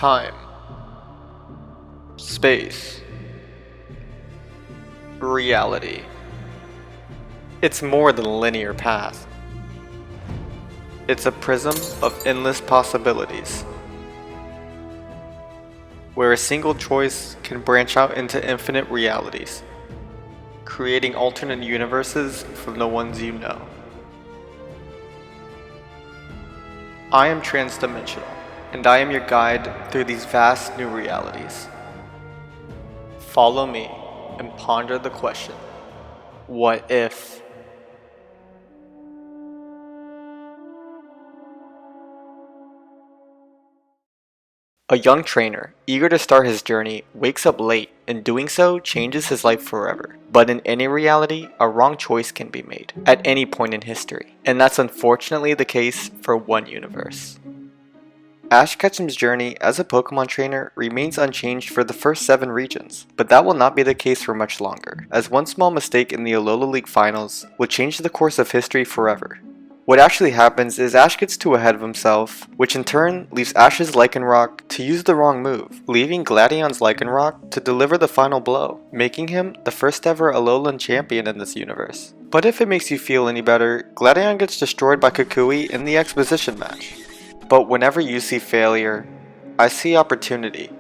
Time, space, reality. It's more than a linear path. It's a prism of endless possibilities, where a single choice can branch out into infinite realities, creating alternate universes from the ones you know. I am Transdimensional, and I am your guide through these vast new realities. Follow me and ponder the question, what if? A young trainer, eager to start his journey, wakes up late, and doing so changes his life forever. But in any reality, a wrong choice can be made, at any point in history, and that's unfortunately the case for one universe. Ash Ketchum's journey as a Pokemon trainer remains unchanged for the first 7 regions, but that will not be the case for much longer, as one small mistake in the Alola League finals will change the course of history forever. What actually happens is Ash gets too ahead of himself, which in turn leaves Ash's Lycanroc to use the wrong move, leaving Gladion's Lycanroc to deliver the final blow, making him the first ever Alolan champion in this universe. But if it makes you feel any better, Gladion gets destroyed by Kukui in the exposition match. But whenever you see failure, I see opportunity.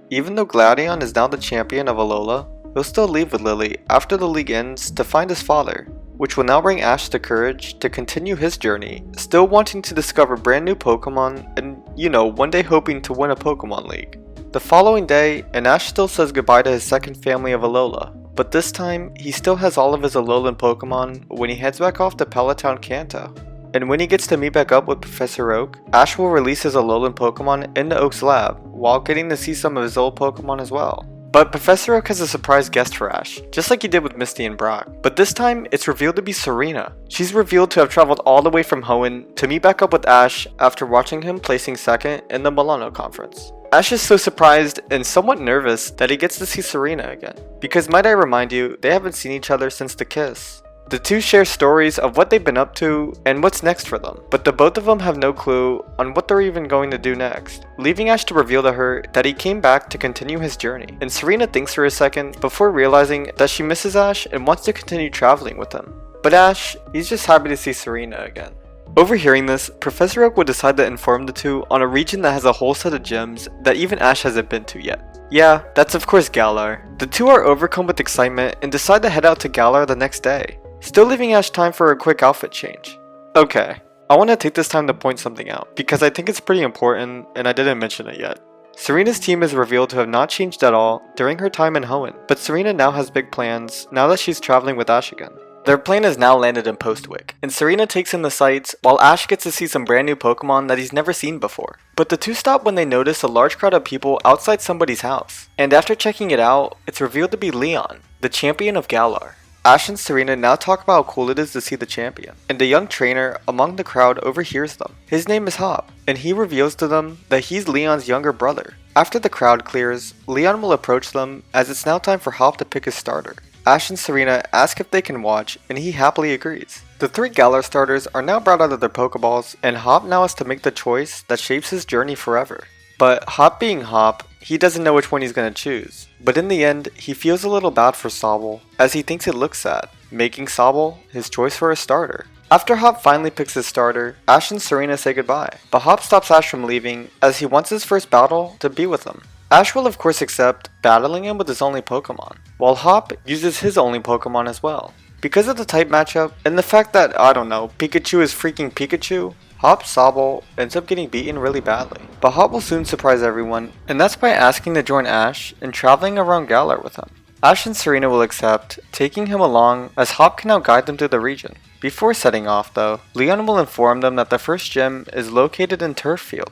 Even though Gladion is now the champion of Alola, he'll still leave with Lily after the league ends to find his father, which will now bring Ash the courage to continue his journey, still wanting to discover brand new Pokemon and, one day hoping to win a Pokemon League. The following day, and Ash still says goodbye to his second family of Alola, but this time, he still has all of his Alolan Pokemon when he heads back off to Palatown Kanto. And when he gets to meet back up with Professor Oak, Ash will release his Alolan Pokemon into Oak's lab, while getting to see some of his old Pokemon as well. But Professor Oak has a surprise guest for Ash, just like he did with Misty and Brock. But this time, it's revealed to be Serena. She's revealed to have traveled all the way from Hoenn to meet back up with Ash after watching him placing second in the Milano conference. Ash is so surprised and somewhat nervous that he gets to see Serena again. Because might I remind you, they haven't seen each other since the kiss. The two share stories of what they've been up to and what's next for them, but the both of them have no clue on what they're even going to do next, leaving Ash to reveal to her that he came back to continue his journey. And Serena thinks for a second before realizing that she misses Ash and wants to continue traveling with him. But Ash, he's just happy to see Serena again. Overhearing this, Professor Oak would decide to inform the two on a region that has a whole set of gyms that even Ash hasn't been to yet. Yeah, that's of course Galar. The two are overcome with excitement and decide to head out to Galar the next day, still leaving Ash time for a quick outfit change. Okay, I want to take this time to point something out, because I think it's pretty important and I didn't mention it yet. Serena's team is revealed to have not changed at all during her time in Hoenn, but Serena now has big plans now that she's traveling with Ash again. Their plane has now landed in Postwick, and Serena takes in the sights while Ash gets to see some brand new Pokemon that he's never seen before. But the two stop when they notice a large crowd of people outside somebody's house, and after checking it out, it's revealed to be Leon, the champion of Galar. Ash and Serena now talk about how cool it is to see the champion, and a young trainer among the crowd overhears them. His name is Hop, and he reveals to them that he's Leon's younger brother. After the crowd clears, Leon will approach them as it's now time for Hop to pick his starter. Ash and Serena ask if they can watch, and he happily agrees. The 3 Galar starters are now brought out of their Pokeballs, and Hop now has to make the choice that shapes his journey forever. But Hop being Hop, he doesn't know which one he's going to choose. But in the end, he feels a little bad for Sobble, as he thinks it looks sad, making Sobble his choice for a starter. After Hop finally picks his starter, Ash and Serena say goodbye, but Hop stops Ash from leaving as he wants his first battle to be with him. Ash will of course accept battling him with his only Pokemon, while Hop uses his only Pokemon as well. Because of the type matchup, and the fact that, Pikachu is freaking Pikachu, Hop Sobble ends up getting beaten really badly. But Hop will soon surprise everyone, and that's by asking to join Ash and traveling around Galar with him. Ash and Serena will accept, taking him along as Hop can now guide them through the region. Before setting off though, Leon will inform them that the first gym is located in Turffield,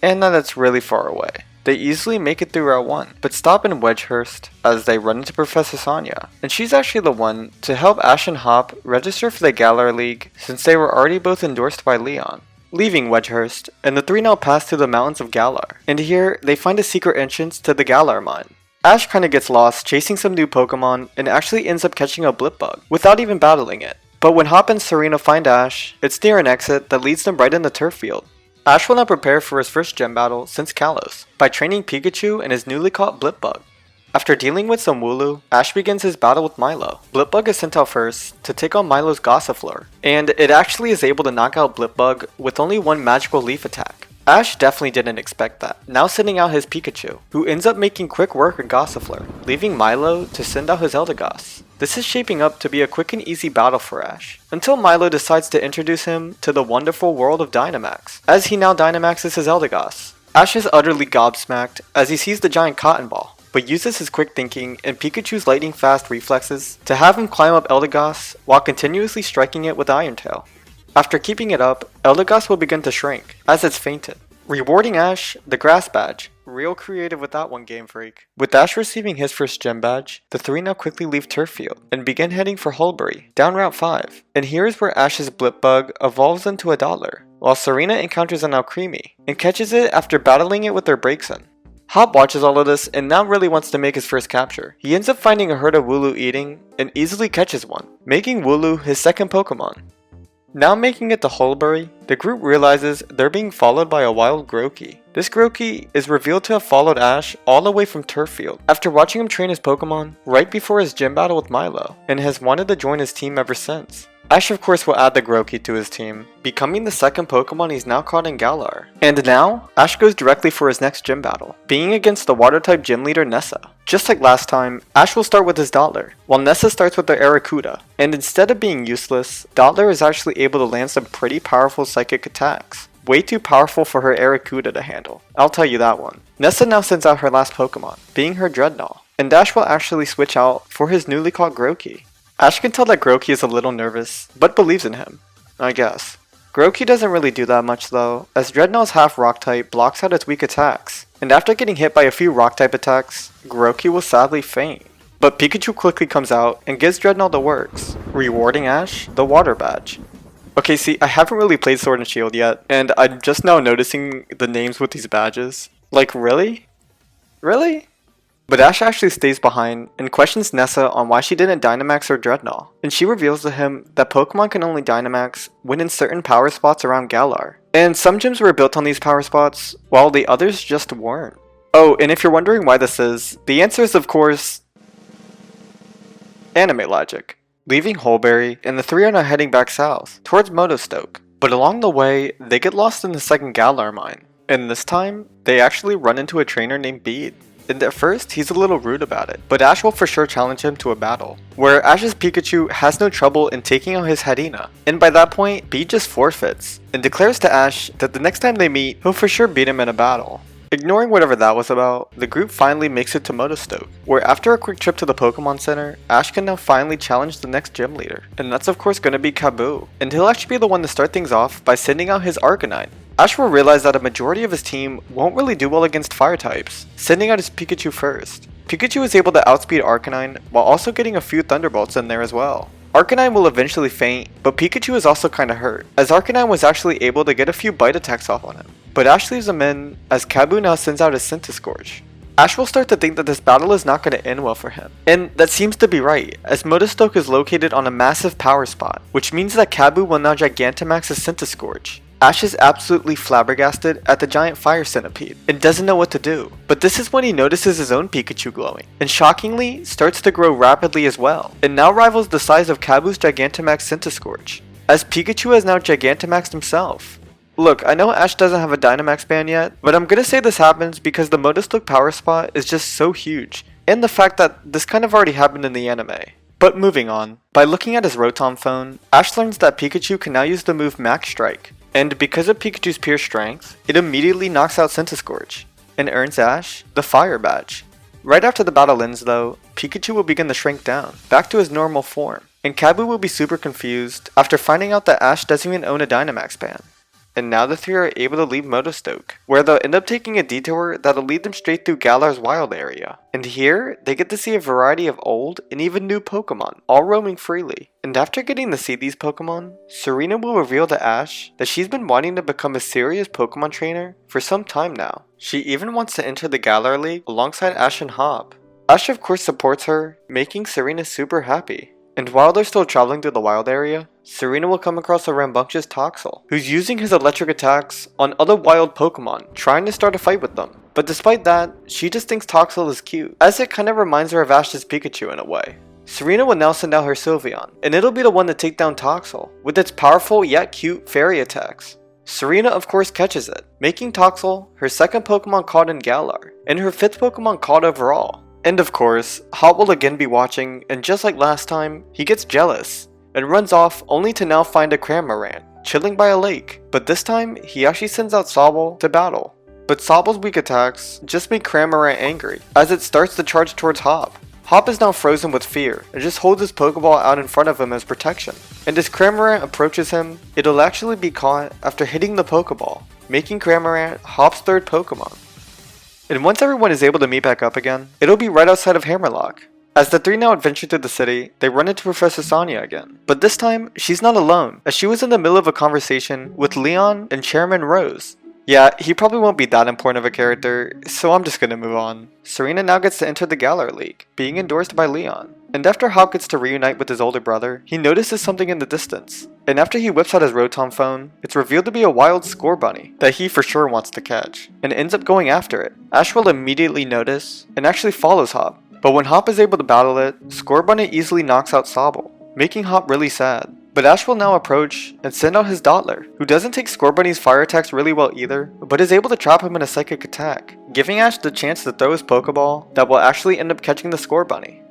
and that it's really far away. They easily make it through Route 1, but stop in Wedgehurst as they run into Professor Sonia, and she's actually the one to help Ash and Hop register for the Galar League since they were already both endorsed by Leon. Leaving Wedgehurst, and the 3 now pass through the mountains of Galar, and here they find a secret entrance to the Galar mine. Ash kinda gets lost chasing some new Pokemon and actually ends up catching a Blipbug without even battling it. But when Hop and Serena find Ash, it's near an exit that leads them right into Turffield. Ash will now prepare for his first gym battle since Kalos, by training Pikachu and his newly caught Blipbug. After dealing with some Wooloo, Ash begins his battle with Milo. Blipbug is sent out first to take on Milo's Gossifleur, and it actually is able to knock out Blipbug with only one magical leaf attack. Ash definitely didn't expect that, now sending out his Pikachu, who ends up making quick work of Gossifleur, leaving Milo to send out his Eldegoss. This is shaping up to be a quick and easy battle for Ash, until Milo decides to introduce him to the wonderful world of Dynamax, as he now Dynamaxes his Eldegoss. Ash is utterly gobsmacked as he sees the giant cotton ball, but uses his quick thinking and Pikachu's lightning fast reflexes to have him climb up Eldegoss while continuously striking it with Iron Tail. After keeping it up, Eldegoss will begin to shrink, as it's fainted, rewarding Ash the Grass Badge. Real creative with that one, Game Freak. With Ash receiving his first gem badge, the three now quickly leave Turffield and begin heading for Hulbury, down Route 5. And here is where Ash's Blipbug evolves into a Dollar, while Serena encounters an Alcremie and catches it after battling it with their Braixen. Hop watches all of this and now really wants to make his first capture. He ends up finding a herd of Wooloo eating and easily catches one, making Wooloo his second Pokemon. Now making it to Hulbury, the group realizes they're being followed by a wild Grookey. This Grookey is revealed to have followed Ash all the way from Turffield after watching him train his Pokemon right before his gym battle with Milo, and has wanted to join his team ever since. Ash of course will add the Grookey to his team, becoming the second Pokemon he's now caught in Galar. And now, Ash goes directly for his next gym battle, being against the Water-type gym leader Nessa. Just like last time, Ash will start with his Dottler, while Nessa starts with their Arrokuda. And instead of being useless, Dottler is actually able to land some pretty powerful psychic attacks. Way too powerful for her Arrokuda to handle, I'll tell you that one. Nessa now sends out her last Pokemon, being her Dreadnought, and Ash will actually switch out for his newly caught Grookey. Ash can tell that Grookey is a little nervous, but believes in him, I guess. Grookey doesn't really do that much though, as Dreadnought's half rock type blocks out its weak attacks, and after getting hit by a few rock type attacks, Grookey will sadly faint. But Pikachu quickly comes out and gives Dreadnought the works, rewarding Ash the Water Badge. Okay, see, I haven't really played Sword and Shield yet, and I'm just now noticing the names with these badges. Like, really? Really? But Ash actually stays behind and questions Nessa on why she didn't Dynamax her Dreadnought, and she reveals to him that Pokemon can only Dynamax when in certain power spots around Galar. And some gyms were built on these power spots, while the others just weren't. Oh, and if you're wondering why this is, the answer is of course anime logic. Leaving Hulbury, and the three are now heading back south, towards Motostoke. But along the way, they get lost in the second Galar mine, and this time, they actually run into a trainer named Bede. And at first, he's a little rude about it, but Ash will for sure challenge him to a battle, where Ash's Pikachu has no trouble in taking out his Harina, and by that point, Bede just forfeits, and declares to Ash that the next time they meet, he'll for sure beat him in a battle. Ignoring whatever that was about, the group finally makes it to Motostoke, where after a quick trip to the Pokemon Center, Ash can now finally challenge the next gym leader, and that's of course gonna be Kaboo, and he'll actually be the one to start things off by sending out his Arcanine. Ash will realize that a majority of his team won't really do well against fire types, sending out his Pikachu first. Pikachu is able to outspeed Arcanine while also getting a few Thunderbolts in there as well. Arcanine will eventually faint, but Pikachu is also kinda hurt, as Arcanine was actually able to get a few bite attacks off on him. But Ash leaves him in, as Kaboo now sends out his Centiskorch. Ash will start to think that this battle is not going to end well for him. And that seems to be right, as Motostoke is located on a massive power spot, which means that Kaboo will now Gigantamax his Centiskorch. Ash is absolutely flabbergasted at the giant fire centipede, and doesn't know what to do. But this is when he notices his own Pikachu glowing, and shockingly, starts to grow rapidly as well, and now rivals the size of Kaboo's Gigantamax Centiskorch, as Pikachu has now Gigantamaxed himself. Look, I know Ash doesn't have a Dynamax ban yet, but I'm gonna say this happens because the Motostoke power spot is just so huge, and the fact that this kind of already happened in the anime. But moving on, by looking at his Rotom phone, Ash learns that Pikachu can now use the move Max Strike, and because of Pikachu's pure strength, it immediately knocks out Centiskorch, and earns Ash the Fire Badge. Right after the battle ends though, Pikachu will begin to shrink down, back to his normal form, and Kaboo will be super confused after finding out that Ash doesn't even own a Dynamax ban. And now the three are able to leave Motostoke, where they'll end up taking a detour that'll lead them straight through Galar's wild area. And here, they get to see a variety of old and even new Pokemon, all roaming freely. And after getting to see these Pokemon, Serena will reveal to Ash that she's been wanting to become a serious Pokemon trainer for some time now. She even wants to enter the Galar League alongside Ash and Hob. Ash of course supports her, making Serena super happy. And while they're still traveling through the wild area, Serena will come across a rambunctious Toxel, who's using his electric attacks on other wild Pokemon, trying to start a fight with them. But despite that, she just thinks Toxel is cute, as it kinda reminds her of Ash's Pikachu in a way. Serena will now send out her Sylveon, and it'll be the one to take down Toxel, with its powerful yet cute fairy attacks. Serena of course catches it, making Toxel her second Pokemon caught in Galar, and her fifth Pokemon caught overall. And of course, Hop will again be watching, and just like last time, he gets jealous, and runs off only to now find a Cramorant, chilling by a lake. But this time, he actually sends out Sobble to battle. But Sobble's weak attacks just make Cramorant angry, as it starts to charge towards Hop. Hop is now frozen with fear, and just holds his Pokeball out in front of him as protection. And as Cramorant approaches him, it'll actually be caught after hitting the Pokeball, making Cramorant Hop's third Pokemon. And once everyone is able to meet back up again, it'll be right outside of Hammerlock. As the three now adventure through the city, they run into Professor Sonia again. But this time, she's not alone, as she was in the middle of a conversation with Leon and Chairman Rose. Yeah, he probably won't be that important of a character, so I'm just gonna move on. Serena now gets to enter the Galar League, being endorsed by Leon. And after Hop gets to reunite with his older brother, he notices something in the distance. And after he whips out his Rotom phone, it's revealed to be a wild Scorbunny that he for sure wants to catch, and ends up going after it. Ash will immediately notice, and actually follows Hop. But when Hop is able to battle it, Scorbunny easily knocks out Sobble, making Hop really sad. But Ash will now approach and send out his Dottler, who doesn't take Scorbunny's fire attacks really well either, but is able to trap him in a psychic attack, giving Ash the chance to throw his Pokeball that will actually end up catching the Scorbunny.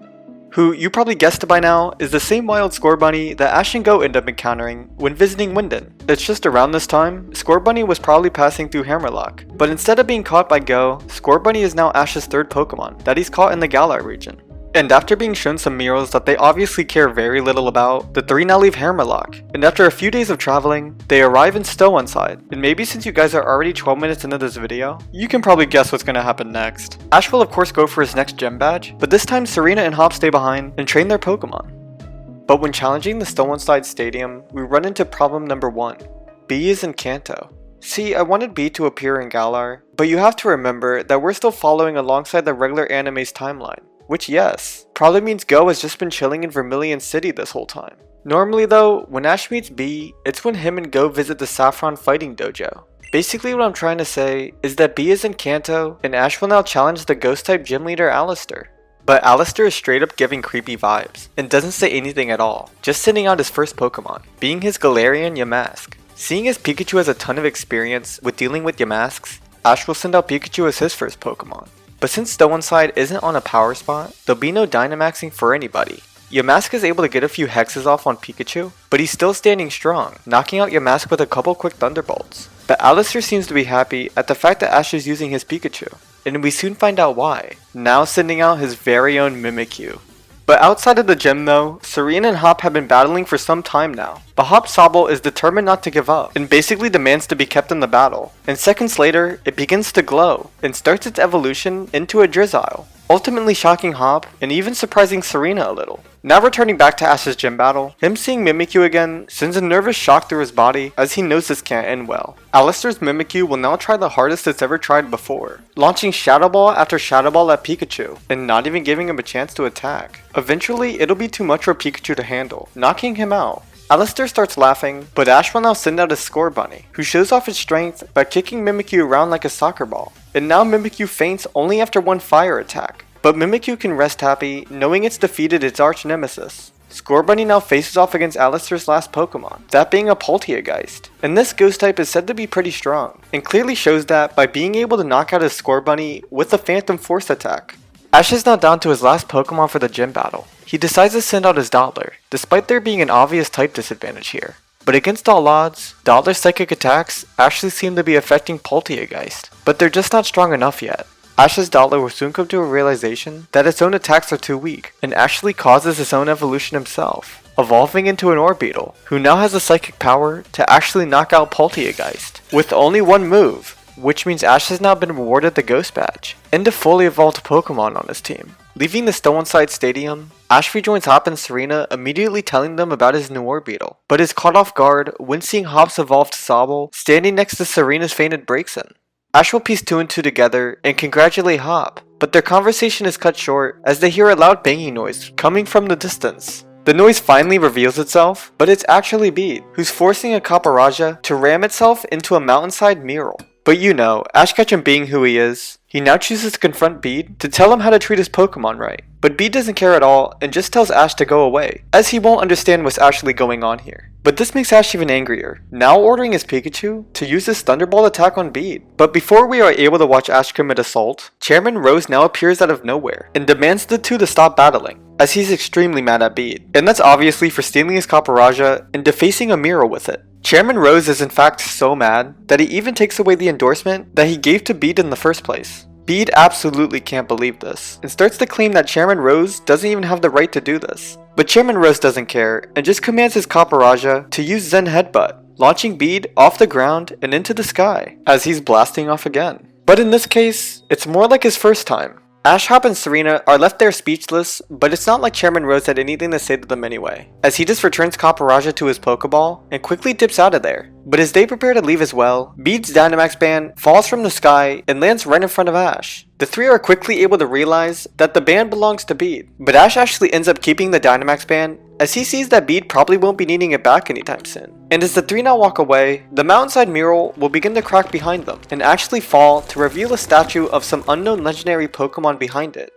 Who, you probably guessed by now, is the same wild Scorbunny that Ash and Go end up encountering when visiting Winden. It's just around this time, Scorbunny was probably passing through Hammerlock, but instead of being caught by Go, Scorbunny is now Ash's third Pokemon that he's caught in the Galar region. And after being shown some murals that they obviously care very little about, the three now leave Hammerlock, and after a few days of traveling, they arrive in Stowonside. And maybe since you guys are already 12 minutes into this video, you can probably guess what's gonna happen next. Ash will of course go for his next gem badge, but this time Serena and Hop stay behind and train their Pokemon. But when challenging the Stowonside Stadium, we run into problem number 1. B is in Kanto. See, I wanted B to appear in Galar, but you have to remember that we're still following alongside the regular anime's timeline. Which, yes, probably means Go has just been chilling in Vermilion City this whole time. Normally though, when Ash meets B, it's when him and Go visit the Saffron Fighting Dojo. Basically what I'm trying to say is that B is in Kanto, and Ash will now challenge the Ghost-type gym leader Alistair. But Alistair is straight up giving creepy vibes, and doesn't say anything at all, just sending out his first Pokemon, being his Galarian Yamask. Seeing as Pikachu has a ton of experience with dealing with Yamasks, Ash will send out Pikachu as his first Pokemon. But since Stowonside isn't on a power spot, there'll be no Dynamaxing for anybody. Yamask is able to get a few hexes off on Pikachu, but he's still standing strong, knocking out Yamask with a couple quick Thunderbolts. But Alistair seems to be happy at the fact that Ash is using his Pikachu, and we soon find out why, now sending out his very own Mimikyu. But outside of the gym though, Serena and Hop have been battling for some time now. But Hop Sobble is determined not to give up, and basically demands to be kept in the battle. And seconds later, it begins to glow, and starts its evolution into a Drizzile, ultimately shocking Hop, and even surprising Serena a little. Now returning back to Ash's gym battle, him seeing Mimikyu again sends a nervous shock through his body as he knows this can't end well. Alistair's Mimikyu will now try the hardest it's ever tried before, launching Shadow Ball after Shadow Ball at Pikachu, and not even giving him a chance to attack. Eventually, it'll be too much for Pikachu to handle, knocking him out. Alistair starts laughing, but Ash will now send out his Scorbunny, who shows off his strength by kicking Mimikyu around like a soccer ball. And now Mimikyu faints only after one fire attack. But Mimikyu can rest happy, knowing it's defeated its arch nemesis. Scorbunny now faces off against Alistair's last Pokemon, that being a Polteageist. And this ghost type is said to be pretty strong, and clearly shows that by being able to knock out his Scorbunny with a Phantom Force attack. Ash is now down to his last Pokemon for the gym battle. He decides to send out his Dottler, despite there being an obvious type disadvantage here. But against all odds, Dottler's psychic attacks actually seem to be affecting Polteageist, but they're just not strong enough yet. Ash's Dottler will soon come to a realization that its own attacks are too weak, and actually causes its own evolution himself, evolving into an Orbeetle, who now has the psychic power to actually knock out Polteageist, with only one move, which means Ash has now been awarded the Ghost Badge, and a fully evolved Pokemon on his team. Leaving the Stowonside Stadium, Ash rejoins Hop and Serena, immediately telling them about his new Orbeetle, but is caught off guard when seeing Hop's evolved Sobble standing next to Serena's fainted Braixen. Ash will piece 2 and 2 together and congratulate Hop, but their conversation is cut short as they hear a loud banging noise coming from the distance. The noise finally reveals itself, but it's actually Bede, who's forcing a Caparaja to ram itself into a mountainside mural. But you know, Ash Ketchum being who he is, he now chooses to confront Bede to tell him how to treat his Pokemon right. But Bede doesn't care at all and just tells Ash to go away, as he won't understand what's actually going on here. But this makes Ash even angrier, now ordering his Pikachu to use his Thunderbolt attack on Bede. But before we are able to watch Ash commit assault, Chairman Rose now appears out of nowhere and demands the two to stop battling, as he's extremely mad at Bede. And that's obviously for stealing his Caparaja and defacing a mural with it. Chairman Rose is in fact so mad that he even takes away the endorsement that he gave to Bede in the first place. Bede absolutely can't believe this, and starts to claim that Chairman Rose doesn't even have the right to do this. But Chairman Rose doesn't care, and just commands his Caparaja to use Zen Headbutt, launching Bede off the ground and into the sky, as he's blasting off again. But in this case, it's more like his first time. Ash, Hop, and Serena are left there speechless, but it's not like Chairman Rose had anything to say to them anyway, as he just returns Caparaja to his Pokeball and quickly dips out of there. But as they prepare to leave as well, Bede's Dynamax band falls from the sky and lands right in front of Ash. The three are quickly able to realize that the band belongs to Bede, but Ash actually ends up keeping the Dynamax band as he sees that Bede probably won't be needing it back anytime soon. And as the three now walk away, the mountainside mural will begin to crack behind them and actually fall to reveal a statue of some unknown legendary Pokemon behind it.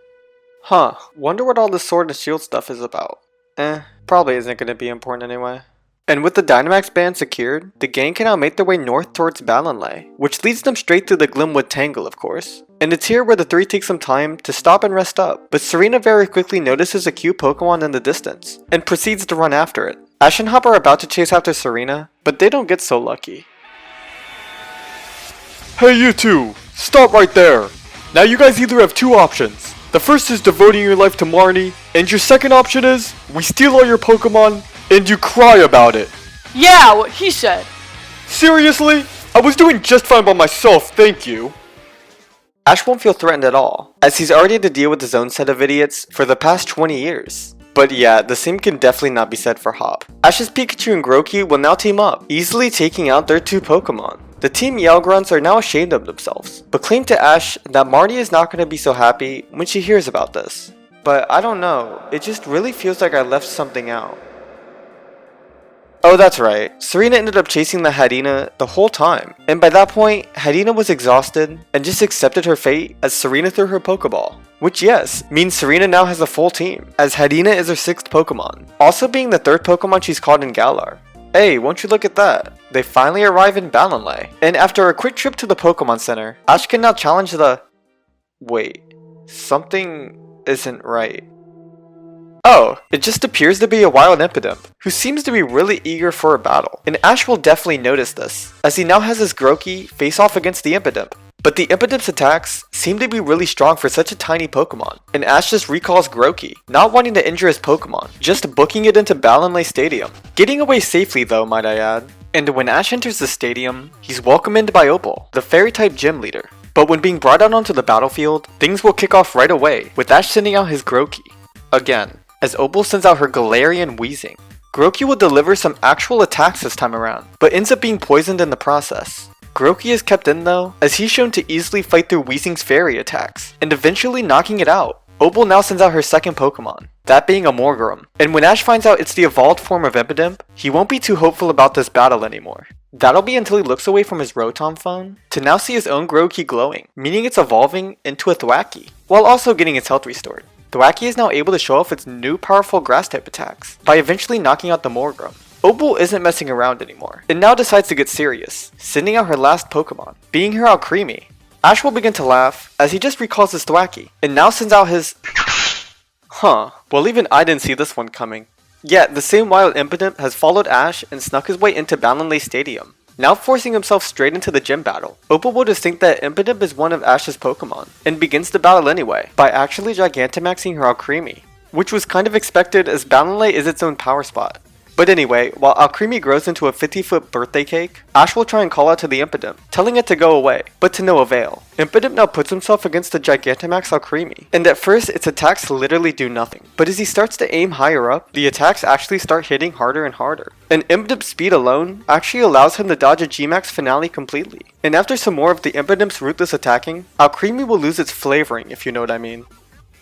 Huh, wonder what all this sword and shield stuff is about. Probably isn't going to be important anyway. And with the Dynamax band secured, the gang can now make their way north towards Balonlay, which leads them straight through the Glimwood Tangle, of course. And it's here where the three take some time to stop and rest up, but Serena very quickly notices a cute Pokemon in the distance, and proceeds to run after it. Ash and Hop are about to chase after Serena, but they don't get so lucky. Hey you two! Stop right there! Now you guys either have two options. The first is devoting your life to Marnie, and your second option is, we steal all your Pokemon, and you cry about it. Yeah, what he said. Seriously? I was doing just fine by myself, thank you. Ash won't feel threatened at all, as he's already had to deal with his own set of idiots for the past 20 years. But yeah, the same can definitely not be said for Hop. Ash's Pikachu and Grookey will now team up, easily taking out their two Pokemon. The Team Yellgrunts are now ashamed of themselves, but claim to Ash that Marnie is not going to be so happy when she hears about this. But I don't know, it just really feels like I left something out. Oh, that's right. Serena ended up chasing the Hadina the whole time, and by that point, Hadina was exhausted and just accepted her fate as Serena threw her Pokeball. Which, yes, means Serena now has a full team, as Hadina is her 6th Pokemon, also being the 3rd Pokemon she's caught in Galar. Hey, won't you look at that? They finally arrive in Balonlay, and after a quick trip to the Pokemon Center, Ash can now challenge the... Wait, something isn't right. Oh, it just appears to be a wild Impidimp, who seems to be really eager for a battle, and Ash will definitely notice this, as he now has his Grookey face off against the Impidimp. But the Impidimp's attacks seem to be really strong for such a tiny Pokemon, and Ash just recalls Grookey, not wanting to injure his Pokemon, just booking it into Balonlay Stadium. Getting away safely though, might I add. And when Ash enters the stadium, he's welcomed by Opal, the Fairy-type gym leader. But when being brought out onto the battlefield, things will kick off right away, with Ash sending out his Grookey. Again, as Opal sends out her Galarian Weezing. Grookey will deliver some actual attacks this time around, but ends up being poisoned in the process. Grookey is kept in though, as he's shown to easily fight through Weezing's fairy attacks, and eventually knocking it out. Opal now sends out her 2nd Pokemon, that being a Morgrem, and when Ash finds out it's the evolved form of Impidimp, he won't be too hopeful about this battle anymore. That'll be until he looks away from his Rotom phone, to now see his own Grookey glowing, meaning it's evolving into a Thwackey, while also getting its health restored. Thwackey is now able to show off its new powerful grass-type attacks, by eventually knocking out the Morgrem. Opal isn't messing around anymore, and now decides to get serious, sending out her last Pokemon, being her Alcremie. Ash will begin to laugh, as he just recalls his Thwackey, and now sends out his... Huh, well even I didn't see this one coming. Yet, the same wild Impidimp has followed Ash and snuck his way into Balonlay Stadium, now forcing himself straight into the gym battle. Opal will just think that Impidimp is one of Ash's Pokemon, and begins the battle anyway, by actually Gigantamaxing her Alcremie, which was kind of expected as Balonlay is its own power spot. But anyway, while Alcremie grows into a 50-foot birthday cake, Ash will try and call out to the Impidimp, telling it to go away, but to no avail. Impidimp now puts himself against the Gigantamax Alcremie, and at first its attacks literally do nothing. But as he starts to aim higher up, the attacks actually start hitting harder and harder. And Impidip's speed alone actually allows him to dodge a G-Max finale completely. And after some more of the Impidimp's ruthless attacking, Alcremie will lose its flavoring, if you know what I mean.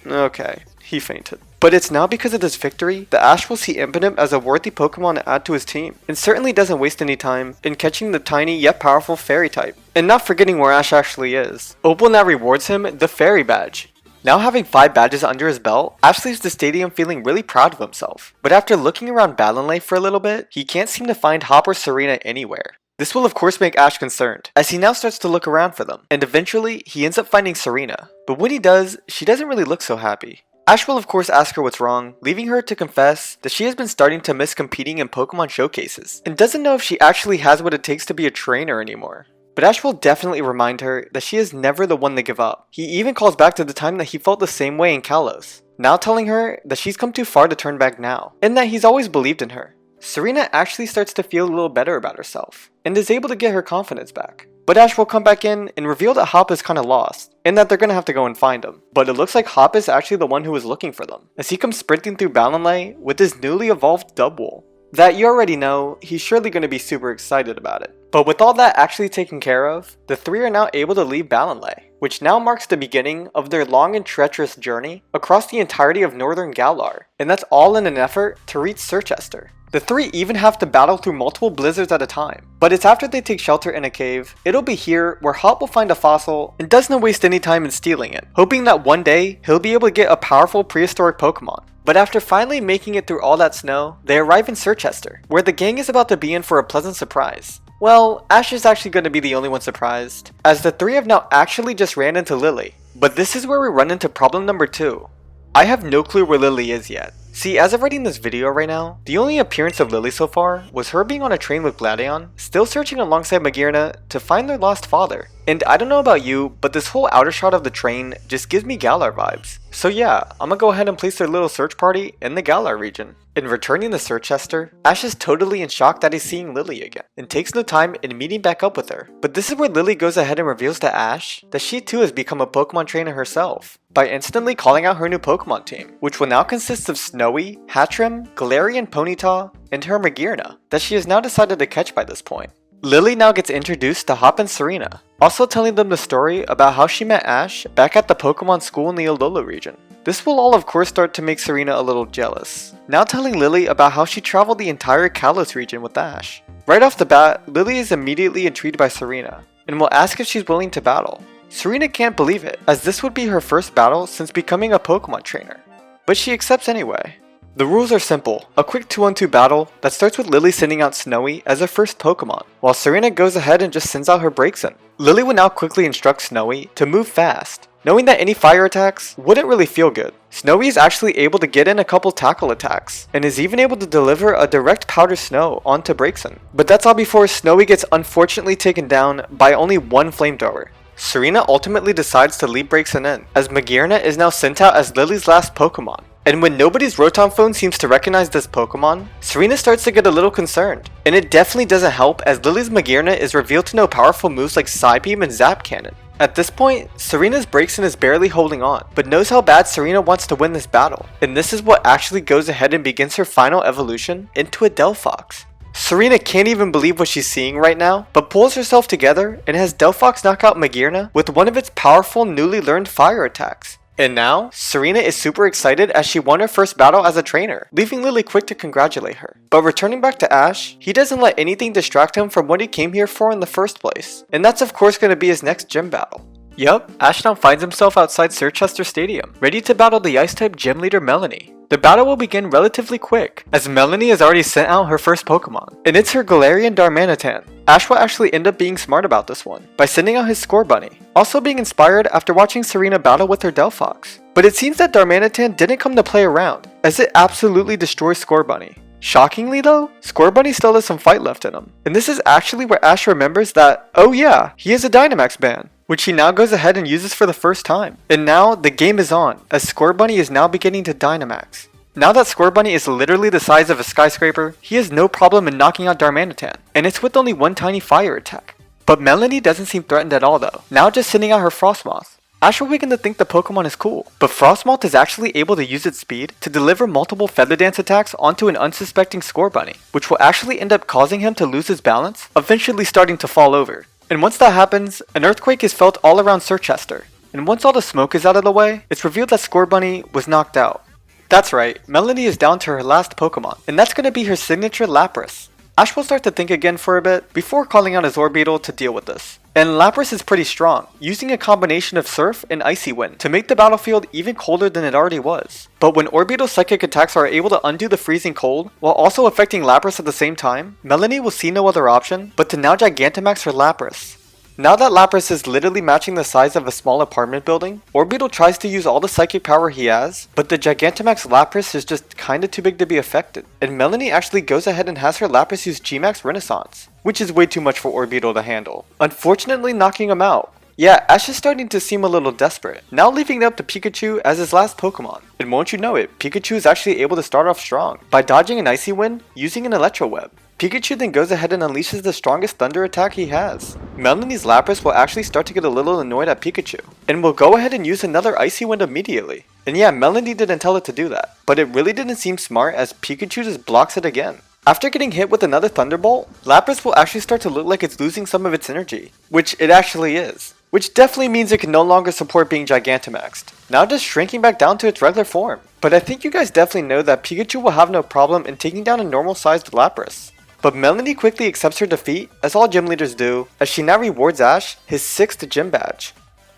Okay, he fainted. But it's now because of this victory that Ash will see Impidimp as a worthy Pokemon to add to his team, and certainly doesn't waste any time in catching the tiny yet powerful Fairy type, and not forgetting where Ash actually is. Opal now rewards him the Fairy Badge. Now having 5 badges under his belt, Ash leaves the stadium feeling really proud of himself. But after looking around Battle for a little bit, he can't seem to find Hop or Serena anywhere. This will of course make Ash concerned, as he now starts to look around for them, and eventually he ends up finding Serena. But when he does, she doesn't really look so happy. Ash will of course ask her what's wrong, leaving her to confess that she has been starting to miss competing in Pokemon showcases, and doesn't know if she actually has what it takes to be a trainer anymore. But Ash will definitely remind her that she is never the one to give up. He even calls back to the time that he felt the same way in Kalos, now telling her that she's come too far to turn back now, and that he's always believed in her. Serena actually starts to feel a little better about herself, and is able to get her confidence back. But Ash will come back in and reveal that Hop is kinda lost, and that they're gonna have to go and find him. But it looks like Hop is actually the one who is looking for them, as he comes sprinting through Balonlay with his newly evolved Dubwool. That you already know, he's surely gonna be super excited about it. But with all that actually taken care of, the three are now able to leave Balonlay, which now marks the beginning of their long and treacherous journey across the entirety of northern Galar, and that's all in an effort to reach Circhester. The three even have to battle through multiple blizzards at a time, but it's after they take shelter in a cave. It'll be here where Hop will find a fossil and doesn't waste any time in stealing it, hoping that one day he'll be able to get a powerful prehistoric Pokemon. But after finally making it through all that snow, they arrive in Circhester, where the gang is about to be in for a pleasant surprise. Well, Ash is actually going to be the only one surprised, as the three have now actually just ran into Lily. But this is where we run into problem number 2. I have no clue where Lily is yet. See, as of writing this video right now, the only appearance of Lily so far was her being on a train with Gladion, still searching alongside Magearna to find their lost father. And I don't know about you, but this whole outer shot of the train just gives me Galar vibes. So yeah, I'm gonna go ahead and place their little search party in the Galar region. In returning to Circhester, Ash is totally in shock that he's seeing Lily again, and takes no time in meeting back up with her. But this is where Lily goes ahead and reveals to Ash that she too has become a Pokemon trainer herself, by instantly calling out her new Pokemon team, which will now consist of Snowy, Hatchrim, Galarian Ponyta, and her Magearna, that she has now decided to catch by this point. Lily now gets introduced to Hop and Serena, also telling them the story about how she met Ash back at the Pokemon school in the Alola region. This will all of course start to make Serena a little jealous, now telling Lily about how she traveled the entire Kalos region with Ash. Right off the bat, Lily is immediately intrigued by Serena, and will ask if she's willing to battle. Serena can't believe it, as this would be her first battle since becoming a Pokemon trainer, but she accepts anyway. The rules are simple, a quick 2-on-2 battle that starts with Lily sending out Snowy as her first Pokemon, while Serena goes ahead and just sends out her Braixen. Lily would now quickly instruct Snowy to move fast, knowing that any fire attacks wouldn't really feel good. Snowy is actually able to get in a couple tackle attacks, and is even able to deliver a direct powder snow onto Braixen. But that's all before Snowy gets unfortunately taken down by only one flamethrower. Serena ultimately decides to leave Braixen in, as Magearna is now sent out as Lily's last Pokemon. And when nobody's Rotom phone seems to recognize this Pokemon, Serena starts to get a little concerned. And it definitely doesn't help, as Lily's Magearna is revealed to know powerful moves like Psybeam and Zap Cannon. At this point, Serena's Braixen is barely holding on, but knows how bad Serena wants to win this battle. And this is what actually goes ahead and begins her final evolution into a Delphox. Serena can't even believe what she's seeing right now, but pulls herself together and has Delphox knock out Magearna with one of its powerful newly learned fire attacks. And now, Serena is super excited as she won her first battle as a trainer, leaving Lily quick to congratulate her. But returning back to Ash, he doesn't let anything distract him from what he came here for in the first place. And that's of course going to be his next gym battle. Yup, Ash now finds himself outside Circhester Stadium, ready to battle the Ice-type gym leader Melanie. The battle will begin relatively quick, as Melanie has already sent out her first Pokemon, and it's her Galarian Darmanitan. Ash will actually end up being smart about this one, by sending out his Scorbunny, also being inspired after watching Serena battle with her Delphox. But it seems that Darmanitan didn't come to play around, as it absolutely destroys Scorbunny. Shockingly though, Scorbunny still has some fight left in him, and this is actually where Ash remembers that, oh yeah, he has a Dynamax ban, which he now goes ahead and uses for the first time. And now, the game is on, as Scorbunny is now beginning to Dynamax. Now that Scorbunny is literally the size of a skyscraper, he has no problem in knocking out Darmanitan, and it's with only one tiny fire attack. But Melanie doesn't seem threatened at all though, now just sending out her Frostmoth. Ash will begin to think the Pokemon is cool, but Frostmoth is actually able to use its speed to deliver multiple Feather Dance attacks onto an unsuspecting Scorbunny, which will actually end up causing him to lose his balance, eventually starting to fall over. And once that happens, an earthquake is felt all around Circhester, and once all the smoke is out of the way, it's revealed that Scorbunny was knocked out. That's right, Melanie is down to her last Pokemon, and that's gonna be her signature Lapras. Ash will start to think again for a bit before calling out his Orbeetle to deal with this. And Lapras is pretty strong, using a combination of Surf and Icy Wind to make the battlefield even colder than it already was. But when Orbeetle's psychic attacks are able to undo the freezing cold, while also affecting Lapras at the same time, Melanie will see no other option but to now Gigantamax her Lapras. Now that Lapras is literally matching the size of a small apartment building, Orbeetle tries to use all the psychic power he has, but the Gigantamax Lapras is just kinda too big to be affected. And Melanie actually goes ahead and has her Lapras use G-Max Renaissance, which is way too much for Orbeetle to handle, unfortunately knocking him out. Yeah, Ash is starting to seem a little desperate, now leaving it up to Pikachu as his last Pokemon. And won't you know it, Pikachu is actually able to start off strong, by dodging an Icy Wind using an Electro Web. Pikachu then goes ahead and unleashes the strongest thunder attack he has. Melanie's Lapras will actually start to get a little annoyed at Pikachu, and will go ahead and use another Icy Wind immediately. And yeah, Melanie didn't tell it to do that, but it really didn't seem smart as Pikachu just blocks it again. After getting hit with another Thunderbolt, Lapras will actually start to look like it's losing some of its energy, which it actually is. Which definitely means it can no longer support being Gigantamaxed, now just shrinking back down to its regular form. But I think you guys definitely know that Pikachu will have no problem in taking down a normal sized Lapras. But Melanie quickly accepts her defeat, as all gym leaders do, as she now rewards Ash his 6th gym badge.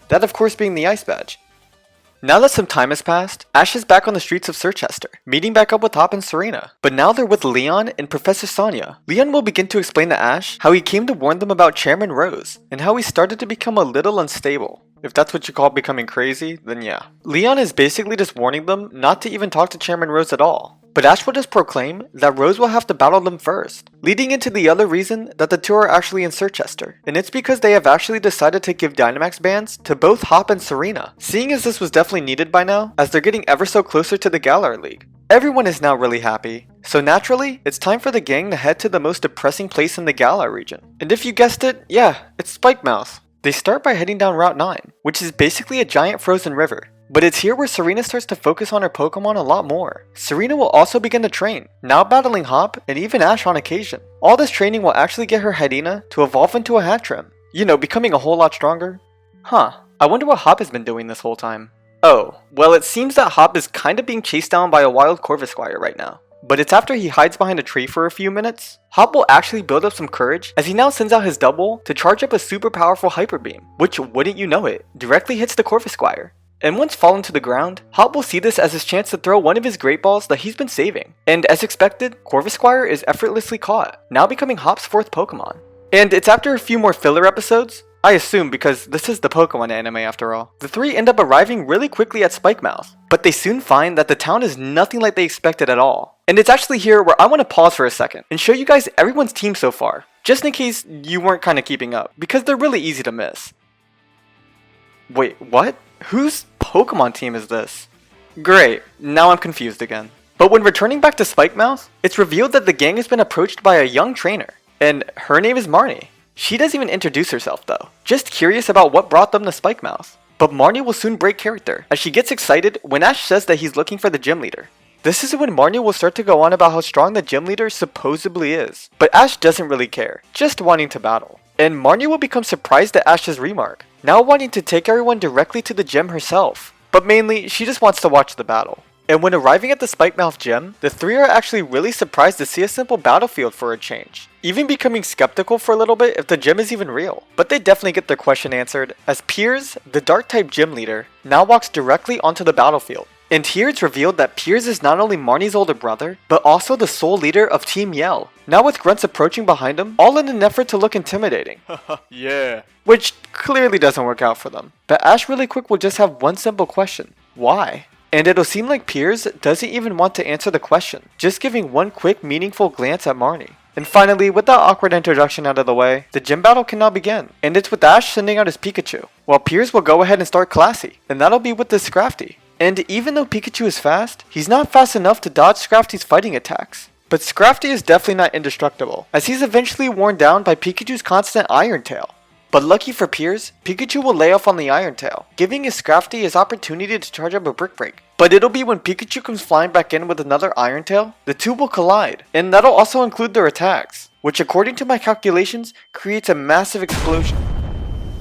That of course being the Ice Badge. Now that some time has passed, Ash is back on the streets of Sirchester, meeting back up with Hop and Serena. But now they're with Leon and Professor Sonia. Leon will begin to explain to Ash how he came to warn them about Chairman Rose, and how he started to become a little unstable. If that's what you call becoming crazy, then yeah. Leon is basically just warning them not to even talk to Chairman Rose at all. But Ash will just proclaim that Rose will have to battle them first, leading into the other reason that the two are actually in Sirchester, and it's because they have actually decided to give Dynamax bands to both Hop and Serena, seeing as this was definitely needed by now, as they're getting ever so closer to the Galar League. Everyone is now really happy, so naturally, it's time for the gang to head to the most depressing place in the Galar region. And if you guessed it, yeah, it's Spikemouth. They start by heading down Route 9, which is basically a giant frozen river. But it's here where Serena starts to focus on her Pokemon a lot more. Serena will also begin to train, now battling Hop and even Ash on occasion. All this training will actually get her Hydina to evolve into a Hattrem. You know, becoming a whole lot stronger. Huh, I wonder what Hop has been doing this whole time. Oh, well it seems that Hop is kinda being chased down by a wild Corvisquire right now. But it's after he hides behind a tree for a few minutes. Hop will actually build up some courage as he now sends out his double to charge up a super powerful Hyper Beam, which wouldn't you know it, directly hits the Corvisquire. And once fallen to the ground, Hop will see this as his chance to throw one of his Great Balls that he's been saving. And as expected, Corvisquire is effortlessly caught, now becoming Hop's 4th Pokemon. And it's after a few more filler episodes, I assume because this is the Pokemon anime after all. The three end up arriving really quickly at Spikemouth, but they soon find that the town is nothing like they expected at all. And it's actually here where I want to pause for a second and show you guys everyone's team so far, just in case you weren't kinda keeping up, because they're really easy to miss. Wait, what? Whose Pokemon team is this? Great, now I'm confused again. But when returning back to Spikemouth, it's revealed that the gang has been approached by a young trainer, and her name is Marnie. She doesn't even introduce herself though, just curious about what brought them to Spikemouth. But Marnie will soon break character, as she gets excited when Ash says that he's looking for the gym leader. This is when Marnie will start to go on about how strong the gym leader supposedly is, but Ash doesn't really care, just wanting to battle. And Marnie will become surprised at Ash's remark, now wanting to take everyone directly to the gym herself. But mainly, she just wants to watch the battle. And when arriving at the Spikemouth gym, the three are actually really surprised to see a simple battlefield for a change, even becoming skeptical for a little bit if the gym is even real. But they definitely get their question answered, as Piers, the Dark-type gym leader, now walks directly onto the battlefield. And here it's revealed that Piers is not only Marnie's older brother, but also the sole leader of Team Yell, now with grunts approaching behind him, all in an effort to look intimidating. Yeah. Which clearly doesn't work out for them. But Ash really quick will just have one simple question: why? And it'll seem like Piers doesn't even want to answer the question, just giving one quick meaningful glance at Marnie. And finally, with that awkward introduction out of the way, the gym battle can now begin. And it's with Ash sending out his Pikachu, while Piers will go ahead and start classy, and that'll be with this Scrafty. And even though Pikachu is fast, he's not fast enough to dodge Scrafty's fighting attacks. But Scrafty is definitely not indestructible, as he's eventually worn down by Pikachu's constant Iron Tail. But lucky for Piers, Pikachu will lay off on the Iron Tail, giving his Scrafty his opportunity to charge up a Brick Break. But it'll be when Pikachu comes flying back in with another Iron Tail, the two will collide, and that'll also include their attacks, which according to my calculations, creates a massive explosion.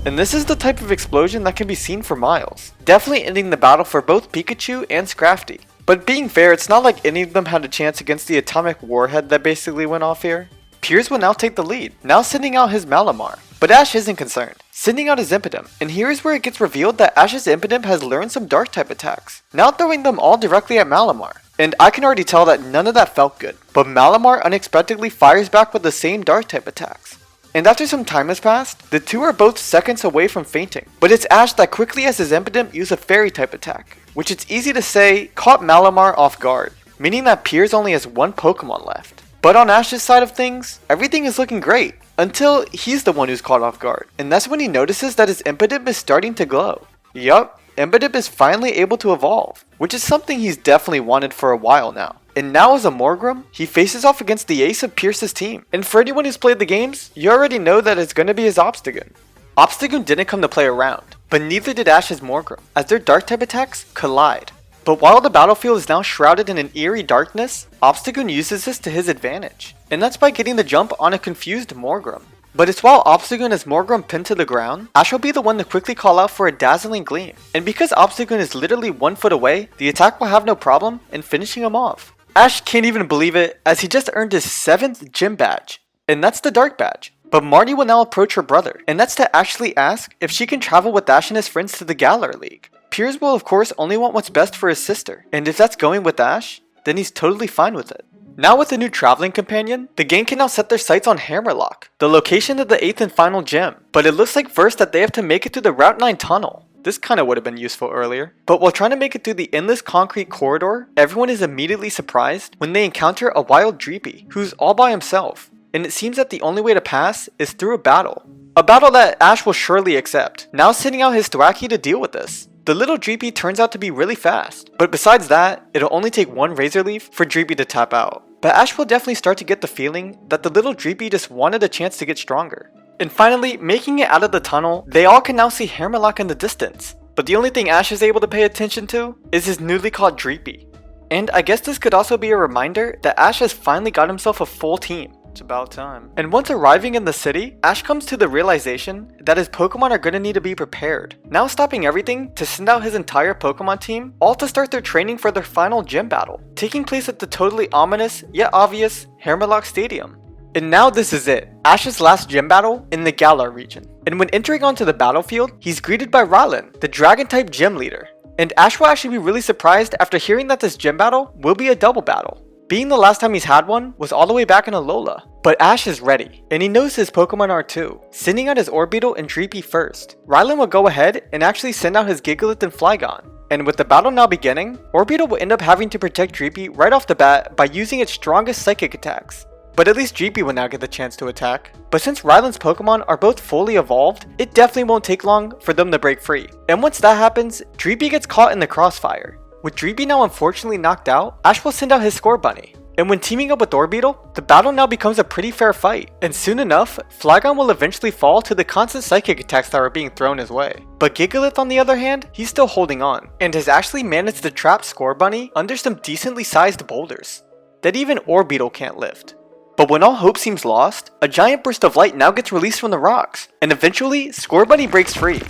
And this is the type of explosion that can be seen for miles, definitely ending the battle for both Pikachu and Scrafty. But being fair, it's not like any of them had a chance against the atomic warhead that basically went off here. Piers will now take the lead, now sending out his Malamar. But Ash isn't concerned, sending out his Impidimp, and here is where it gets revealed that Ash's Impidimp has learned some dark type attacks, now throwing them all directly at Malamar. And I can already tell that none of that felt good, but Malamar unexpectedly fires back with the same dark type attacks. And after some time has passed, the two are both seconds away from fainting, but it's Ash that quickly has his Impidimp use a fairy type attack, which it's easy to say caught Malamar off guard, meaning that Piers only has one Pokemon left. But on Ash's side of things, everything is looking great, until he's the one who's caught off guard, and that's when he notices that his Impidimp is starting to glow. Yup, Impidimp is finally able to evolve, which is something he's definitely wanted for a while now. And now as a Morgrem, he faces off against the ace of Pierce's team. And for anyone who's played the games, you already know that it's going to be his Obstagoon. Obstagoon didn't come to play around, but neither did Ash's Morgrem, as their dark type attacks collide. But while the battlefield is now shrouded in an eerie darkness, Obstagoon uses this to his advantage, and that's by getting the jump on a confused Morgrem. But it's while Obstagoon has Morgrem pinned to the ground, Ash will be the one to quickly call out for a dazzling gleam. And because Obstagoon is literally 1 foot away, the attack will have no problem in finishing him off. Ash can't even believe it, as he just earned his 7th gym badge, and that's the Dark Badge. But Marnie will now approach her brother, and that's to actually ask if she can travel with Ash and his friends to the Galar League. Piers will of course only want what's best for his sister, and if that's going with Ash, then he's totally fine with it. Now with a new traveling companion, the gang can now set their sights on Hammerlock, the location of the 8th and final gym. But it looks like first that they have to make it through the Route 9 tunnel. This kinda would have been useful earlier. But while trying to make it through the endless concrete corridor, everyone is immediately surprised when they encounter a wild Dreepy, who's all by himself. And it seems that the only way to pass is through a battle. A battle that Ash will surely accept, now sending out his Thwackey to deal with this. The little Dreepy turns out to be really fast, but besides that, it'll only take one Razor Leaf for Dreepy to tap out. But Ash will definitely start to get the feeling that the little Dreepy just wanted a chance to get stronger. And finally, making it out of the tunnel, they all can now see Hammerlock in the distance. But the only thing Ash is able to pay attention to is his newly caught Dreepy. And I guess this could also be a reminder that Ash has finally got himself a full team. It's about time. And once arriving in the city, Ash comes to the realization that his Pokemon are going to need to be prepared. Now stopping everything to send out his entire Pokemon team, all to start their training for their final gym battle, taking place at the totally ominous yet obvious Hammerlock Stadium. And now this is it, Ash's last gym battle in the Galar region. And when entering onto the battlefield, he's greeted by Rylan, the Dragon-type gym leader. And Ash will actually be really surprised after hearing that this gym battle will be a double battle, being the last time he's had one was all the way back in Alola. But Ash is ready, and he knows his Pokemon are too, sending out his Orbeetle and Dreepy first. Rylan will go ahead and actually send out his Gigalith and Flygon. And with the battle now beginning, Orbeetle will end up having to protect Dreepy right off the bat by using its strongest psychic attacks. But at least Dreepy will now get the chance to attack. But since Rylan's Pokemon are both fully evolved, it definitely won't take long for them to break free. And once that happens, Dreepy gets caught in the crossfire. With Dreepy now unfortunately knocked out, Ash will send out his Score Bunny. And when teaming up with Orbeetle, the battle now becomes a pretty fair fight. And soon enough, Flygon will eventually fall to the constant psychic attacks that are being thrown his way. But Gigalith on the other hand, he's still holding on, and has actually managed to trap Score Bunny under some decently sized boulders that even Orbeetle can't lift. But when all hope seems lost, a giant burst of light now gets released from the rocks, and eventually Score Bunny breaks free.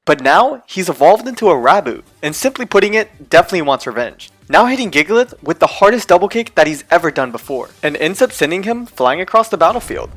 But now, he's evolved into a Raboot, and simply putting it, definitely wants revenge. Now hitting Gigalith with the hardest double kick that he's ever done before, and ends up sending him flying across the battlefield.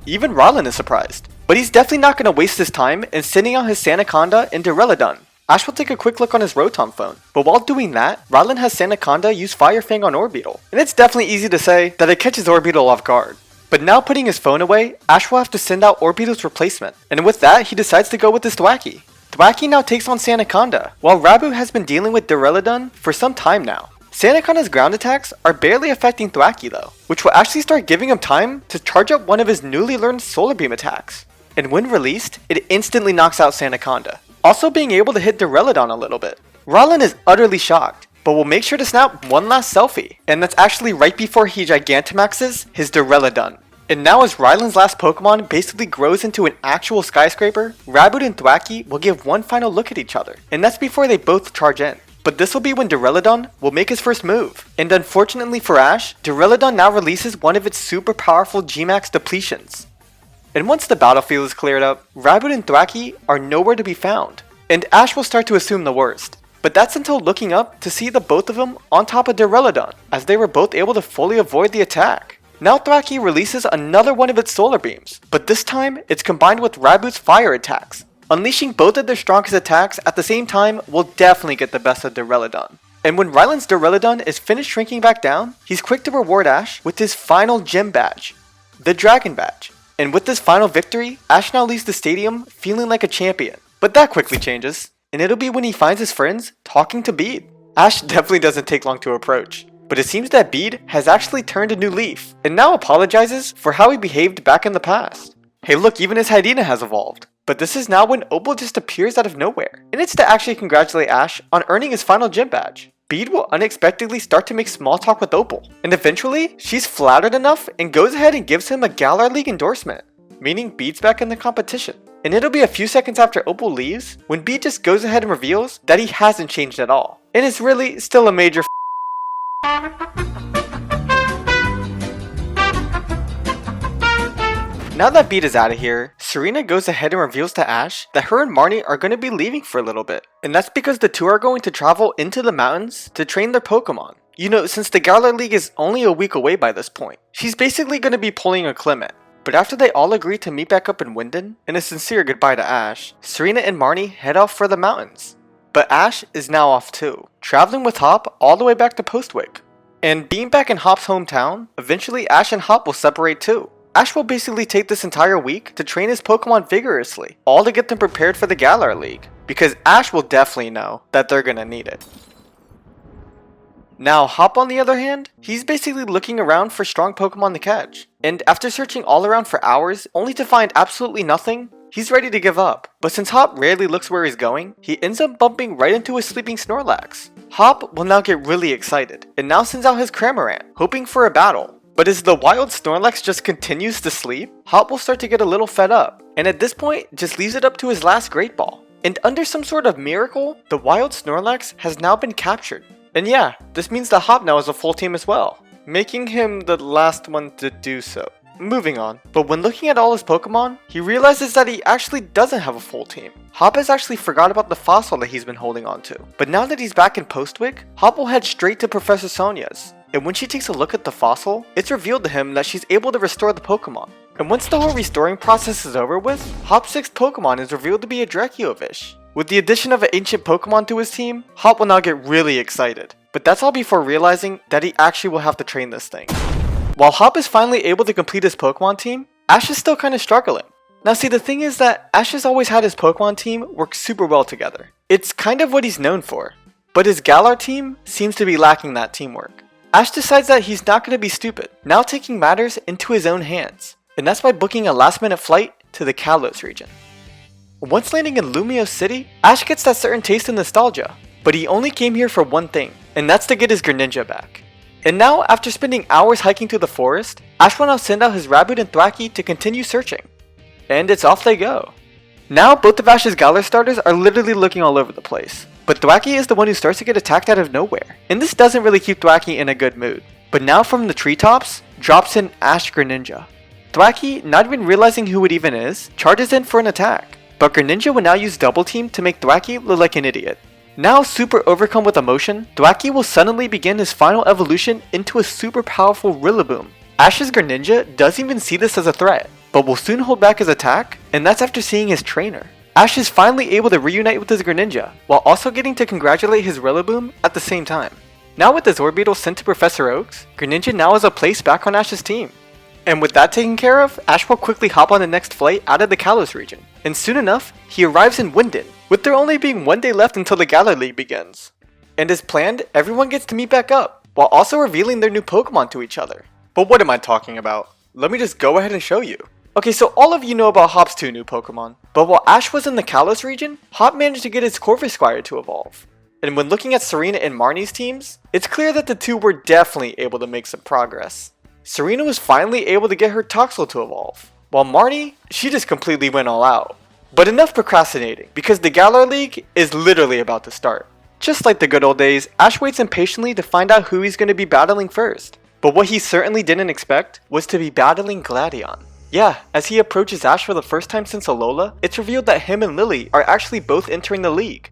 Even Rylan is surprised, but he's definitely not going to waste his time in sending out his Sandaconda and Duraludon. Ash will take a quick look on his Rotom phone, but while doing that, Rylan has Sandaconda use Fire Fang on Orbeetle, and it's definitely easy to say that it catches Orbeetle off guard. But now putting his phone away, Ash will have to send out Orbeetle's replacement, and with that, he decides to go with his Thwackey. Thwackey now takes on Sandaconda, while Raboot has been dealing with Duraludon for some time now. Sandaconda's ground attacks are barely affecting Thwackey though, which will actually start giving him time to charge up one of his newly learned Solar Beam attacks. And when released, it instantly knocks out Sandaconda, also being able to hit Duraludon a little bit. Rylan is utterly shocked, but will make sure to snap one last selfie, and that's actually right before he Gigantamaxes his Duraludon. And now as Rylan's last Pokemon basically grows into an actual skyscraper, Raboot and Thwackey will give one final look at each other, and that's before they both charge in. But this will be when Duraludon will make his first move. And unfortunately for Ash, Duraludon now releases one of its super powerful G-Max depletions. And once the battlefield is cleared up, Raboot and Thwackey are nowhere to be found. And Ash will start to assume the worst. But that's until looking up to see the both of them on top of Duraludon, as they were both able to fully avoid the attack. Now Thwackey releases another one of its solar beams, but this time it's combined with Rabu's fire attacks. Unleashing both of their strongest attacks at the same time will definitely get the best of Duraludon. And when Ryland's Duraludon is finished shrinking back down, he's quick to reward Ash with his final gym badge, the Dragon Badge. And with this final victory, Ash now leaves the stadium feeling like a champion. But that quickly changes, and it'll be when he finds his friends talking to Bede. Ash definitely doesn't take long to approach, but it seems that Bede has actually turned a new leaf, and now apologizes for how he behaved back in the past. Hey look, even his Hydena has evolved. But this is now when Opal just appears out of nowhere, and it's to actually congratulate Ash on earning his final gym badge. Bede will unexpectedly start to make small talk with Opal, and eventually, she's flattered enough and goes ahead and gives him a Galar League endorsement, meaning Bede's back in the competition. And it'll be a few seconds after Opal leaves, when Bede just goes ahead and reveals that he hasn't changed at all, and is really still a major Now that Bede is out of here, Serena goes ahead and reveals to Ash that her and Marnie are going to be leaving for a little bit. And that's because the two are going to travel into the mountains to train their Pokemon. You know, since the Galar League is only a week away by this point, she's basically going to be pulling a Clement. But after they all agree to meet back up in Winden, and a sincere goodbye to Ash, Serena and Marnie head off for the mountains. But Ash is now off too, traveling with Hop all the way back to Postwick. And being back in Hop's hometown, eventually Ash and Hop will separate too. Ash will basically take this entire week to train his Pokemon vigorously, all to get them prepared for the Galar League, because Ash will definitely know that they're gonna need it. Now Hop on the other hand, he's basically looking around for strong Pokemon to catch, and after searching all around for hours only to find absolutely nothing, he's ready to give up. But since Hop rarely looks where he's going, he ends up bumping right into a sleeping Snorlax. Hop will now get really excited, and now sends out his Cramorant, hoping for a battle. But as the wild Snorlax just continues to sleep, Hop will start to get a little fed up, and at this point just leaves it up to his last Great Ball. And under some sort of miracle, the wild Snorlax has now been captured. And yeah, this means that Hop now has a full team as well, making him the last one to do so. Moving on, but when looking at all his Pokemon, he realizes that he actually doesn't have a full team. Hop has actually forgot about the fossil that he's been holding on to. But now that he's back in Postwick, Hop will head straight to Professor Sonia's. And when she takes a look at the fossil, it's revealed to him that she's able to restore the Pokemon. And once the whole restoring process is over with, Hop's sixth Pokemon is revealed to be a Dracovish. With the addition of an ancient Pokemon to his team, Hop will now get really excited. But that's all before realizing that he actually will have to train this thing. While Hop is finally able to complete his Pokemon team, Ash is still kind of struggling. Now see, the thing is that Ash has always had his Pokemon team work super well together. It's kind of what he's known for. But his Galar team seems to be lacking that teamwork. Ash decides that he's not going to be stupid, now taking matters into his own hands. And that's by booking a last minute flight to the Kalos region. Once landing in Lumiose City, Ash gets that certain taste of nostalgia. But he only came here for one thing, and that's to get his Greninja back. And now, after spending hours hiking through the forest, Ash will now send out his Raboot and Thwackey to continue searching. And it's off they go. Now, both of Ash's Galar starters are literally looking all over the place. But Thwackey is the one who starts to get attacked out of nowhere. And this doesn't really keep Thwackey in a good mood. But now from the treetops, drops in Ash-Greninja. Thwackey, not even realizing who it even is, charges in for an attack. But Greninja will now use Double Team to make Thwackey look like an idiot. Now super overcome with emotion, Thwackey will suddenly begin his final evolution into a super powerful Rillaboom. Ash's Greninja doesn't even see this as a threat, but will soon hold back his attack, and that's after seeing his trainer. Ash is finally able to reunite with his Greninja, while also getting to congratulate his Rillaboom at the same time. Now with his Orbeetle sent to Professor Oak's, Greninja now has a place back on Ash's team. And with that taken care of, Ash will quickly hop on the next flight out of the Kalos region. And soon enough, he arrives in Winden, with there only being one day left until the Galar League begins. And as planned, everyone gets to meet back up, while also revealing their new Pokemon to each other. But what am I talking about? Let me just go ahead and show you. Okay, so all of you know about Hop's two new Pokemon, but while Ash was in the Kalos region, Hop managed to get his Corvisquire to evolve. And when looking at Serena and Marnie's teams, it's clear that the two were definitely able to make some progress. Serena was finally able to get her Toxel to evolve, while Marnie, she just completely went all out. But enough procrastinating, because the Galar League is literally about to start. Just like the good old days, Ash waits impatiently to find out who he's going to be battling first. But what he certainly didn't expect was to be battling Gladion. Yeah, as he approaches Ash for the first time since Alola, it's revealed that him and Lily are actually both entering the league.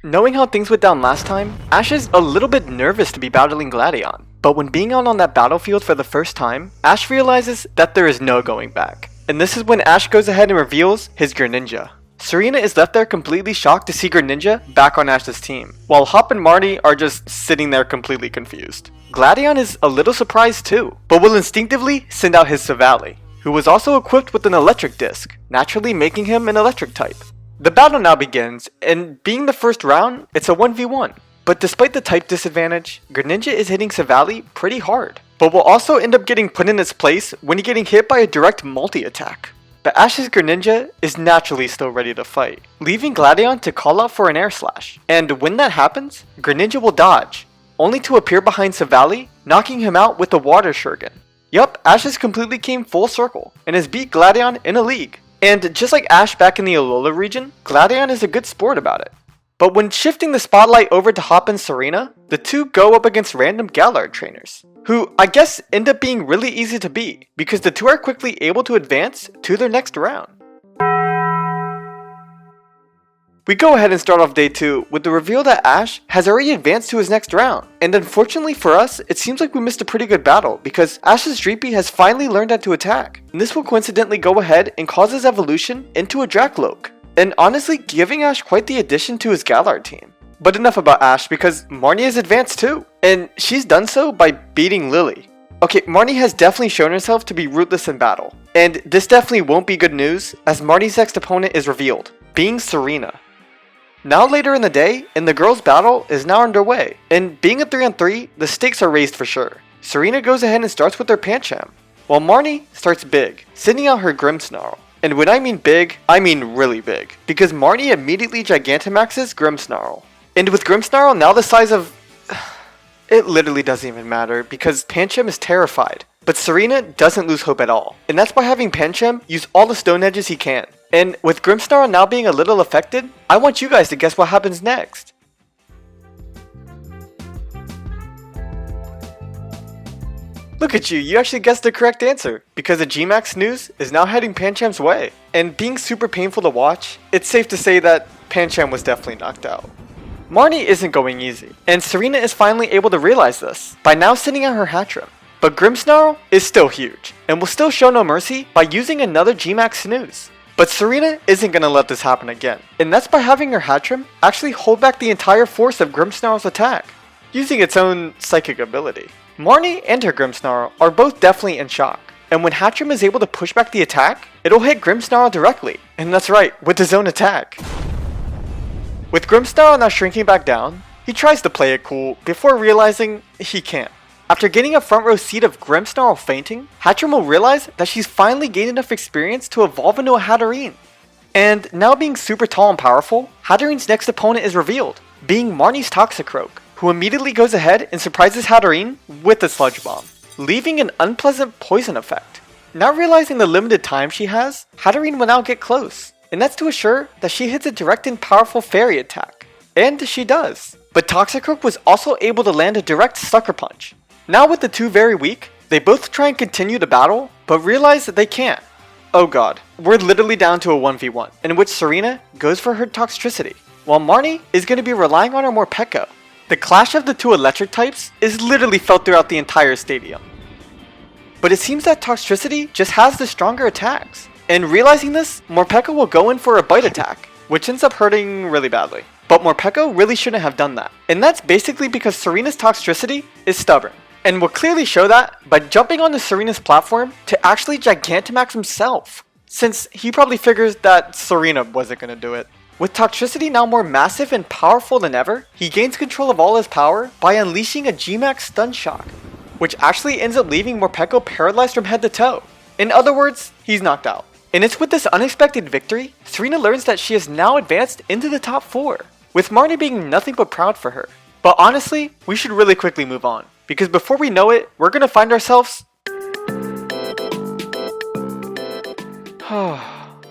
Knowing how things went down last time, Ash is a little bit nervous to be battling Gladion. But when being out on that battlefield for the first time, Ash realizes that there is no going back. And this is when Ash goes ahead and reveals his Greninja. Serena is left there completely shocked to see Greninja back on Ash's team, while Hop and Marnie are just sitting there completely confused. Gladion is a little surprised too, but will instinctively send out his Savali, who was also equipped with an electric disc, naturally making him an electric type. The battle now begins, and being the first round, it's a 1v1. But despite the type disadvantage, Greninja is hitting Savali pretty hard, but will also end up getting put in its place when he's getting hit by a direct multi-attack. But Ash's Greninja is naturally still ready to fight, leaving Gladion to call out for an air slash. And when that happens, Greninja will dodge, only to appear behind Savali, knocking him out with the water shuriken. Yup, Ash has completely came full circle, and has beat Gladion in a league. And just like Ash back in the Alola region, Gladion is a good sport about it. But when shifting the spotlight over to Hop and Serena, the two go up against random Galar trainers, who I guess end up being really easy to beat, because the two are quickly able to advance to their next round. We go ahead and start off day 2 with the reveal that Ash has already advanced to his next round. And unfortunately for us, it seems like we missed a pretty good battle because Ash's Dreepy has finally learned how to attack. And this will coincidentally go ahead and cause his evolution into a Drakloak, and honestly giving Ash quite the addition to his Galar team. But enough about Ash because Marnie has advanced too, and she's done so by beating Lily. Okay, Marnie has definitely shown herself to be ruthless in battle, and this definitely won't be good news as Marnie's next opponent is revealed, being Serena. Now later in the day, and the girls' battle is now underway, and being a 3-on-3, the stakes are raised for sure. Serena goes ahead and starts with her Pancham, while Marnie starts big, sending out her Grimmsnarl. And when I mean big, I mean really big, because Marnie immediately Gigantamaxes Grimmsnarl. And with Grimmsnarl now the size of... it literally doesn't even matter, because Pancham is terrified. But Serena doesn't lose hope at all, and that's by having Pancham use all the stone edges he can. And with Grimmsnarl now being a little affected, I want you guys to guess what happens next. Look at you actually guessed the correct answer, because the G-Max news is now heading Pancham's way. And being super painful to watch, it's safe to say that Pancham was definitely knocked out. Marnie isn't going easy, and Serena is finally able to realize this by now sending out her Hatchrim. But Grimmsnarl is still huge, and will still show no mercy by using another G-Max snooze. But Serena isn't going to let this happen again, and that's by having her Hatchrim actually hold back the entire force of Grimmsnarl's attack, using its own psychic ability. Marnie and her Grimmsnarl are both definitely in shock, and when Hatchrim is able to push back the attack, it'll hit Grimmsnarl directly, and that's right, with his own attack. With Grimmsnarl now shrinking back down, he tries to play it cool before realizing he can't. After getting a front row seat of Grimmsnarl fainting, Hatchrim will realize that she's finally gained enough experience to evolve into a Hatterene. And now being super tall and powerful, Hatterene's next opponent is revealed, being Marnie's Toxicroak, who immediately goes ahead and surprises Hatterene with a Sludge Bomb, leaving an unpleasant poison effect. Now realizing the limited time she has, Hatterene will now get close, and that's to assure that she hits a direct and powerful fairy attack. And she does. But Toxicroak was also able to land a direct Sucker Punch. Now with the two very weak, they both try and continue the battle, but realize that they can't. Oh god, we're literally down to a 1v1, in which Serena goes for her Toxtricity, while Marnie is going to be relying on her Morpeko. The clash of the two electric types is literally felt throughout the entire stadium. But it seems that Toxtricity just has the stronger attacks, and realizing this, Morpeko will go in for a Bite attack, which ends up hurting really badly. But Morpeko really shouldn't have done that, and that's basically because Serena's Toxtricity is stubborn. And will clearly show that by jumping onto Serena's platform to actually Gigantamax himself, since he probably figures that Serena wasn't going to do it. With Toxtricity now more massive and powerful than ever, he gains control of all his power by unleashing a G-Max Stun Shock, which actually ends up leaving Morpeko paralyzed from head to toe. In other words, he's knocked out. And it's with this unexpected victory, Serena learns that she has now advanced into the top 4, with Marnie being nothing but proud for her. But honestly, we should really quickly move on, because before we know it, we're going to find ourselves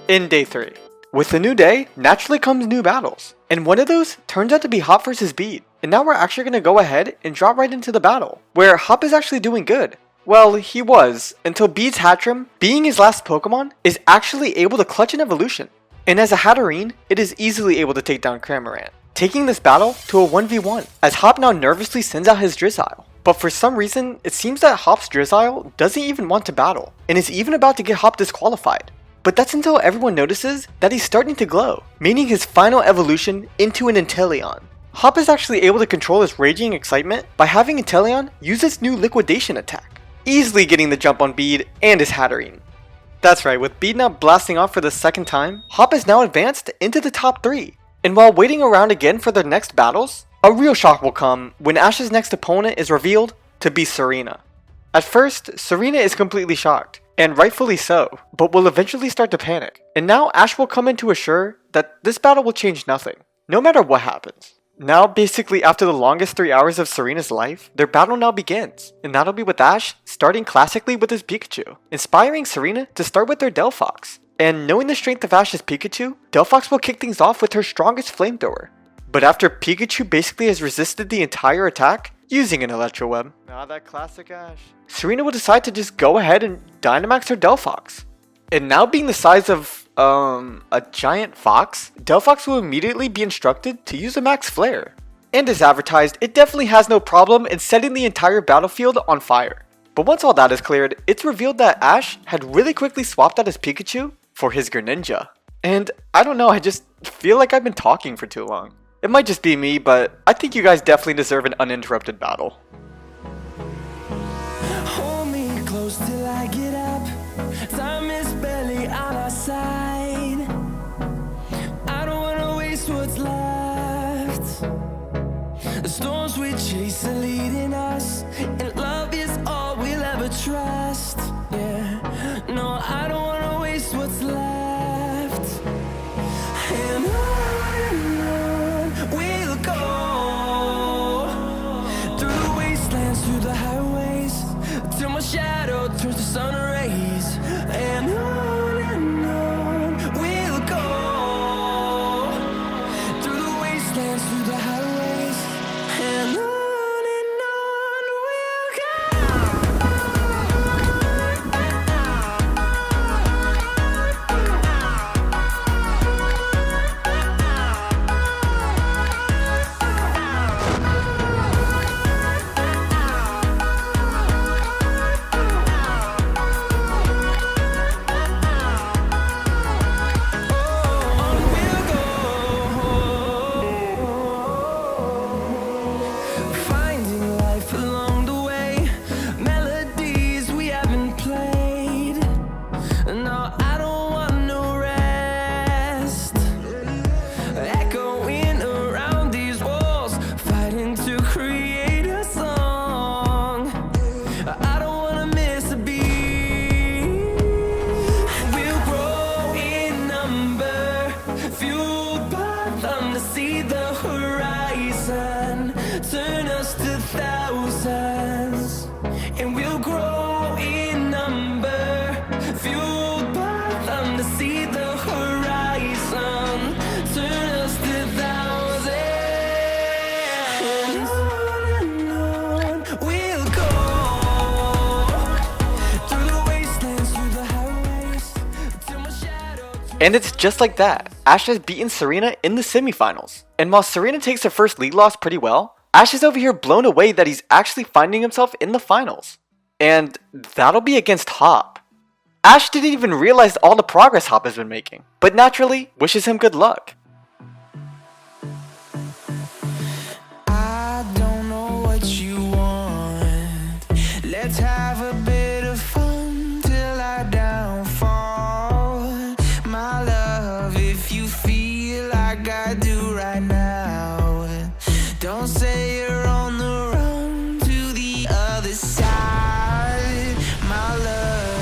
in day 3. With the new day, naturally comes new battles, and one of those turns out to be Hop vs Bede. And now we're actually going to go ahead and drop right into the battle, where Hop is actually doing good. Well, he was, until Bede's Hatchrim, being his last Pokemon, is actually able to clutch an evolution. And as a Hatterene, it is easily able to take down Cramorant, taking this battle to a 1v1, as Hop now nervously sends out his Drizzile. But for some reason, it seems that Hop's Drizzile doesn't even want to battle, and is even about to get Hop disqualified. But that's until everyone notices that he's starting to glow, meaning his final evolution into an Inteleon. Hop is actually able to control his raging excitement by having Inteleon use its new liquidation attack, easily getting the jump on Bede and his Hatterene. That's right, with Bede now blasting off for the second time, Hop is now advanced into the top 3. And while waiting around again for their next battles, a real shock will come when Ash's next opponent is revealed to be Serena. At first, Serena is completely shocked, and rightfully so, but will eventually start to panic. And now Ash will come in to assure that this battle will change nothing, no matter what happens. Now, basically after the longest 3 hours of Serena's life, their battle now begins, and that'll be with Ash starting classically with his Pikachu, inspiring Serena to start with their Delphox. And knowing the strength of Ash's Pikachu, Delphox will kick things off with her strongest flamethrower. But after Pikachu basically has resisted the entire attack, using an Electro Web, that classic Ash, Serena will decide to just go ahead and Dynamax her Delphox. And now being the size of, a giant fox, Delphox will immediately be instructed to use a Max Flare. And as advertised, it definitely has no problem in setting the entire battlefield on fire. But once all that is cleared, it's revealed that Ash had really quickly swapped out his Pikachu for his Greninja. And I don't know, I just feel like I've been talking for too long. It might just be me, but I think you guys definitely deserve an uninterrupted battle. Hold me close till I get up. Time is barely on our side. I don't wanna waste what's left. The storms we chase are leading us, and love is all we'll ever trust. Yeah, no, I don't wanna waste what's left. And on we'll go, through the wastelands, through the highways, till my shadow turns to sun rays. And on we'll go, through the wastelands, through the highways, and on we'll go. Finding life along the way, melodies we haven't played. No, I don't want no rest. Echoing around these walls, fighting to create a song. I don't wanna miss a beat. We'll grow in number, fueled by them to see the horizon. Turn us to thousands, and we'll grow in number, fueled by them to see the horizon. Turn us to thousands, and on we'll go, through the wastelands, through the highways, till my shadow. And it's just like that. Ash has beaten Serena in the semifinals. And while Serena takes her first league loss pretty well, Ash is over here blown away that he's actually finding himself in the finals. And that'll be against Hop. Ash didn't even realize all the progress Hop has been making, but naturally wishes him good luck. I don't know what you want. Let's have a bit of fun till I downfall. My love, if you feel like I do right now, don't say you're on the run to the other side, my love.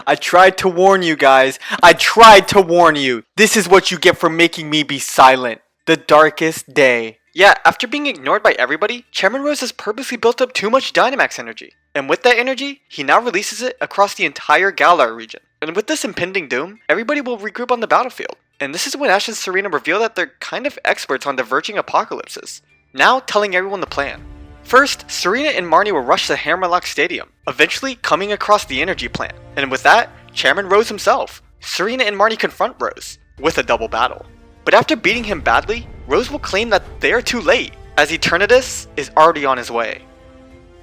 I tried to warn you guys. I tried to warn you. This is what you get for making me be silent. The darkest day. Yeah, after being ignored by everybody, Chairman Rose has purposely built up too much Dynamax energy. And with that energy, he now releases it across the entire Galar region. And with this impending doom, everybody will regroup on the battlefield. And this is when Ash and Serena reveal that they're kind of experts on diverging apocalypses. Now telling everyone the plan. First, Serena and Marnie will rush the Hammerlock Stadium, eventually coming across the energy plant. And with that, Chairman Rose himself. Serena and Marnie confront Rose, with a double battle. But after beating him badly, Rose will claim that they're too late, as Eternatus is already on his way.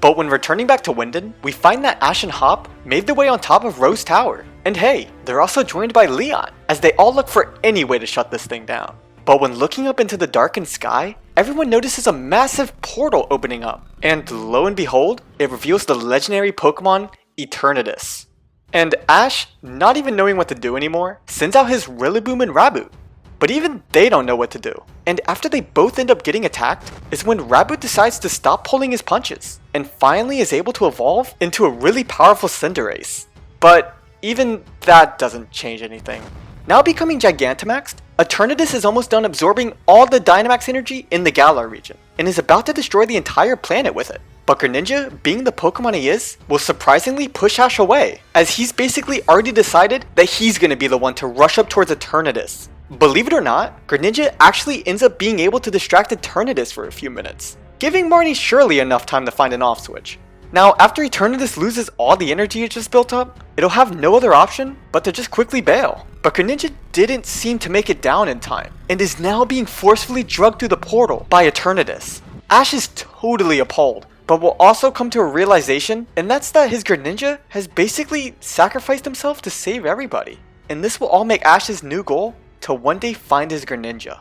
But when returning back to Winden, we find that Ash and Hop made their way on top of Rose Tower. And hey, they're also joined by Leon, as they all look for any way to shut this thing down. But when looking up into the darkened sky, everyone notices a massive portal opening up. And lo and behold, it reveals the legendary Pokemon Eternatus. And Ash, not even knowing what to do anymore, sends out his Rillaboom and Raboot. But even they don't know what to do. And after they both end up getting attacked, is when Raboot decides to stop pulling his punches, and finally is able to evolve into a really powerful Cinderace. But even that doesn't change anything. Now becoming Gigantamaxed, Eternatus is almost done absorbing all the Dynamax energy in the Galar region, and is about to destroy the entire planet with it. But Greninja, being the Pokemon he is, will surprisingly push Ash away, as he's basically already decided that he's gonna be the one to rush up towards Eternatus. Believe it or not, Greninja actually ends up being able to distract Eternatus for a few minutes, giving Marnie surely enough time to find an off switch. Now, after Eternatus loses all the energy it just built up, it'll have no other option but to just quickly bail. But Greninja didn't seem to make it down in time, and is now being forcefully drugged through the portal by Eternatus. Ash is totally appalled, but will also come to a realization, and that's that his Greninja has basically sacrificed himself to save everybody. And this will all make Ash's new goal to one day find his Greninja.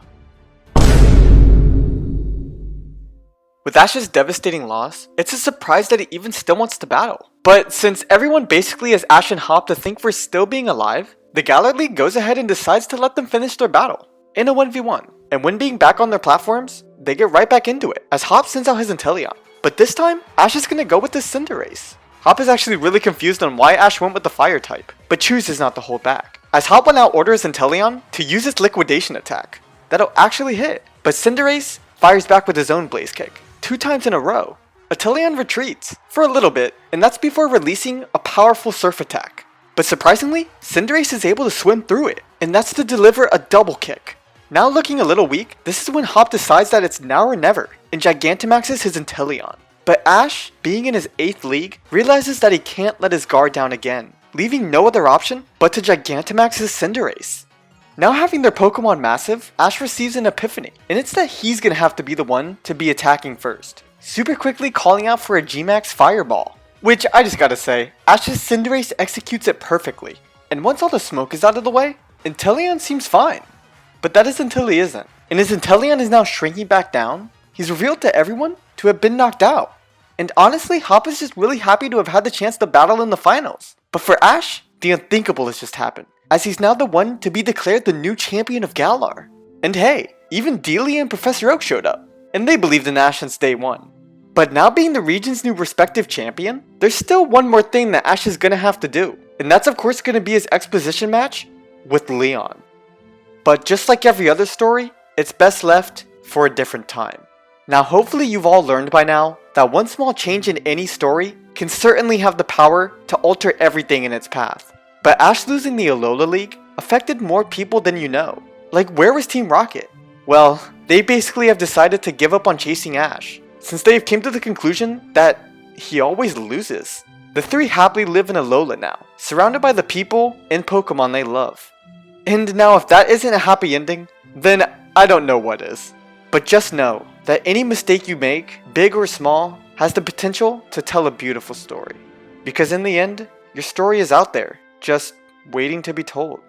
With Ash's devastating loss, it's a surprise that he even still wants to battle. But since everyone basically has Ash and Hop to thank for still being alive, the Galar League goes ahead and decides to let them finish their battle in a 1v1. And when being back on their platforms, they get right back into it, as Hop sends out his Inteleon. But this time, Ash is gonna go with this Cinderace. Hop is actually really confused on why Ash went with the fire type, but chooses not to hold back, as Hop will now order his Inteleon to use its liquidation attack. That'll actually hit, but Cinderace fires back with his own Blaze Kick, 2 times in a row. Inteleon retreats, for a little bit, and that's before releasing a powerful Surf attack. But surprisingly, Cinderace is able to swim through it, and that's to deliver a double kick. Now looking a little weak, this is when Hop decides that it's now or never, and Gigantamaxes his Inteleon. But Ash, being in his 8th league, realizes that he can't let his guard down again, leaving no other option but to Gigantamax his Cinderace. Now having their Pokemon massive, Ash receives an epiphany, and it's that he's gonna have to be the one to be attacking first, super quickly calling out for a G-Max Fireball. Which, I just gotta say, Ash's Cinderace executes it perfectly, and once all the smoke is out of the way, Inteleon seems fine. But that is until he isn't, and his Inteleon is now shrinking back down. He's revealed to everyone to have been knocked out. And honestly, Hop is just really happy to have had the chance to battle in the finals. But for Ash, the unthinkable has just happened, as he's now the one to be declared the new champion of Galar. And hey, even Delia and Professor Oak showed up, and they believed in Ash since day one. But now being the region's new respective champion, there's still one more thing that Ash is gonna have to do, and that's of course gonna be his exposition match with Leon. But just like every other story, it's best left for a different time. Now hopefully you've all learned by now that one small change in any story can certainly have the power to alter everything in its path. But Ash losing the Alola League affected more people than you know. Like, where was Team Rocket? Well, they basically have decided to give up on chasing Ash, since they have came to the conclusion that he always loses. The 3 happily live in Alola now, surrounded by the people and Pokemon they love. And now if that isn't a happy ending, then I don't know what is. But just know that any mistake you make, big or small, has the potential to tell a beautiful story. Because in the end, your story is out there, just waiting to be told.